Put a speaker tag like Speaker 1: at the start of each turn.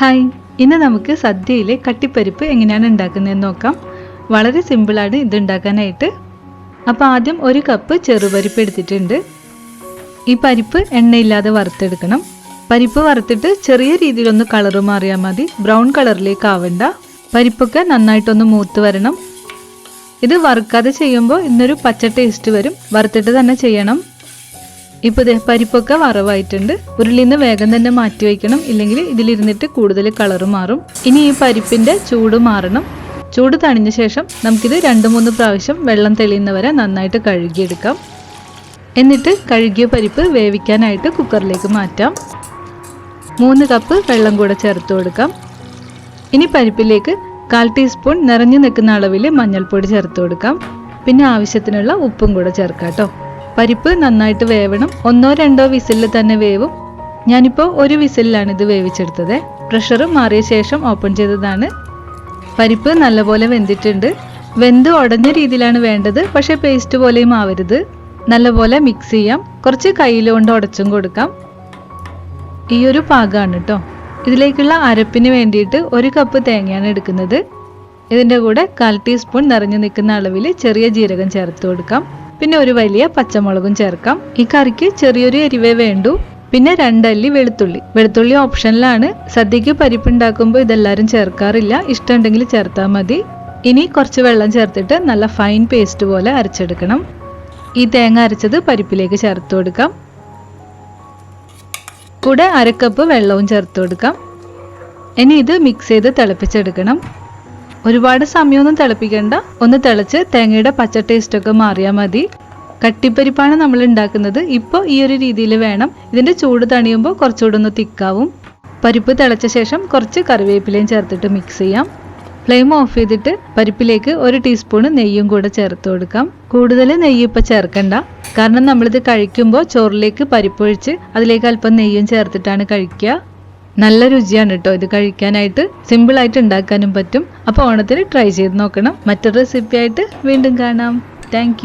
Speaker 1: Hi, ഇന്ന് നമുക്ക് സദ്യയിലെ കട്ടിപ്പരിപ്പ് എങ്ങനെയാണ് ഉണ്ടാക്കുന്നതെന്ന് നോക്കാം. വളരെ സിമ്പിളാണ് ഇത് ഉണ്ടാക്കാനായിട്ട്. അപ്പോൾ ആദ്യം 1 കപ്പ് ചെറുപരിപ്പ് എടുത്തിട്ടുണ്ട്. ഈ പരിപ്പ് എണ്ണയില്ലാതെ വറുത്തെടുക്കണം. പരിപ്പ് വറുത്തിട്ട് ചെറിയ രീതിയിലൊന്ന് കളറ് മാറിയാൽ മതി, ബ്രൗൺ കളറിലേക്ക് ആവണ്ട. പരിപ്പൊക്കെ നന്നായിട്ടൊന്ന് മൂത്ത് വരണം. ഇത് വറുക്കാതെ ചെയ്യുമ്പോൾ ഇന്നൊരു പച്ച ടേസ്റ്റ് വരും, വറുത്തിട്ട് തന്നെ ചെയ്യണം. ഇപ്പോൾ പരിപ്പൊക്കെ വറവായിട്ടുണ്ട്. ഉരുളിയിൽ നിന്ന് വേഗം തന്നെ മാറ്റി വയ്ക്കണം, ഇല്ലെങ്കിൽ ഇതിലിരുന്നിട്ട് കൂടുതൽ കളറ് മാറും. ഇനി ഈ പരിപ്പിൻ്റെ ചൂട് മാറണം. ചൂട് തണിഞ്ഞ ശേഷം നമുക്കിത് 2-3 പ്രാവശ്യം വെള്ളം തെളിയുന്നവരെ നന്നായിട്ട് കഴുകിയെടുക്കാം. എന്നിട്ട് കഴുകിയ പരിപ്പ് വേവിക്കാനായിട്ട് കുക്കറിലേക്ക് മാറ്റാം. 3 കപ്പ് വെള്ളം കൂടെ ചേർത്ത് കൊടുക്കാം. ഇനി പരിപ്പിലേക്ക് 1/4 ടീസ്പൂൺ നിറഞ്ഞു നിൽക്കുന്ന അളവിൽ മഞ്ഞൾപ്പൊടി ചേർത്ത് കൊടുക്കാം. പിന്നെ ആവശ്യത്തിനുള്ള ഉപ്പും കൂടെ ചേർക്കാം കേട്ടോ. പരിപ്പ് നന്നായിട്ട് വേവണം. 1-2 വിസിലിൽ തന്നെ വേവും. ഞാനിപ്പോൾ 1 വിസിലിലാണ് ഇത് വേവിച്ചെടുത്തത്. പ്രഷർ മാറിയ ശേഷം ഓപ്പൺ ചെയ്തതാണ്. പരിപ്പ് നല്ലപോലെ വെന്തിട്ടുണ്ട്. വെന്ത് ഉടഞ്ഞ രീതിയിലാണ് വേണ്ടത്, പക്ഷേ പേസ്റ്റ് പോലെയും ആവരുത്. നല്ലപോലെ മിക്സ് ചെയ്യാം. കുറച്ച് കയ്യിലുകൊണ്ട് ഉടച്ചും കൊടുക്കാം. ഈ ഒരു പാകമാണ് കേട്ടോ. ഇതിലേക്കുള്ള അരപ്പിന് വേണ്ടിയിട്ട് 1 കപ്പ് തേങ്ങയാണ് എടുക്കുന്നത്. ഇതിൻ്റെ കൂടെ 1/4 ടീസ്പൂൺ നിറഞ്ഞു നിൽക്കുന്ന അളവിൽ ചെറിയ ജീരകം ചേർത്ത് കൊടുക്കാം. പിന്നെ 1 വലിയ പച്ചമുളകും ചേർക്കാം. ഈ കറിക്ക് ചെറിയൊരു എരിവേ വേണ്ടൂ. പിന്നെ 2 അല്ലി വെളുത്തുള്ളി. വെളുത്തുള്ളി ഓപ്ഷനിലാണ്. സദ്യക്ക് പരിപ്പ് ഉണ്ടാക്കുമ്പോൾ ഇതെല്ലാവരും ചേർക്കാറില്ല, ഇഷ്ടമുണ്ടെങ്കിൽ ചേർത്താൽ മതി. ഇനി കുറച്ച് വെള്ളം ചേർത്തിട്ട് നല്ല ഫൈൻ പേസ്റ്റ് പോലെ അരച്ചെടുക്കണം. ഈ തേങ്ങ അരച്ചത് പരിപ്പിലേക്ക് ചേർത്ത് കൊടുക്കാം. കൂടെ 1/2 കപ്പ് വെള്ളവും ചേർത്ത് കൊടുക്കാം. ഇനി ഇത് മിക്സ് ചെയ്ത് തിളപ്പിച്ചെടുക്കണം. ഒരുപാട് സമയമൊന്നും തിളപ്പിക്കേണ്ട, ഒന്ന് തിളച്ച് തേങ്ങയുടെ പച്ച ടേസ്റ്റൊക്കെ മാറിയാൽ മതി. കട്ടിപ്പരിപ്പാണ് നമ്മൾ ഉണ്ടാക്കുന്നത്. ഇപ്പോൾ ഈ ഒരു രീതിയിൽ വേണം. ഇതിൻ്റെ ചൂട് തണിയുമ്പോൾ കുറച്ചുകൂടെ ഒന്ന് തിക്കാവും. പരിപ്പ് തിളച്ച ശേഷം കുറച്ച് കറിവേപ്പിലയും ചേർത്തിട്ട് മിക്സ് ചെയ്യാം. ഫ്ലെയിം ഓഫ് ചെയ്തിട്ട് പരിപ്പിലേക്ക് 1 ടീസ്പൂൺ നെയ്യും കൂടെ ചേർത്ത് കൊടുക്കാം. കൂടുതൽ നെയ്യ് ഇപ്പോൾ ചേർക്കണ്ട, കാരണം നമ്മളിത് കഴിക്കുമ്പോൾ ചോറിലേക്ക് പരിപ്പൊഴിച്ച് അതിലേക്ക് അല്പം നെയ്യും ചേർത്തിട്ടാണ് കഴിക്കുക. നല്ല രുചിയാണ് കേട്ടോ ഇത് കഴിക്കാനായിട്ട്. സിമ്പിളായിട്ട് ഉണ്ടാക്കാനും പറ്റും. അപ്പോൾ ഓണത്തിന് ട്രൈ ചെയ്ത് നോക്കണം. മറ്റൊരു റെസിപ്പി ആയിട്ട് വീണ്ടും കാണാം. താങ്ക്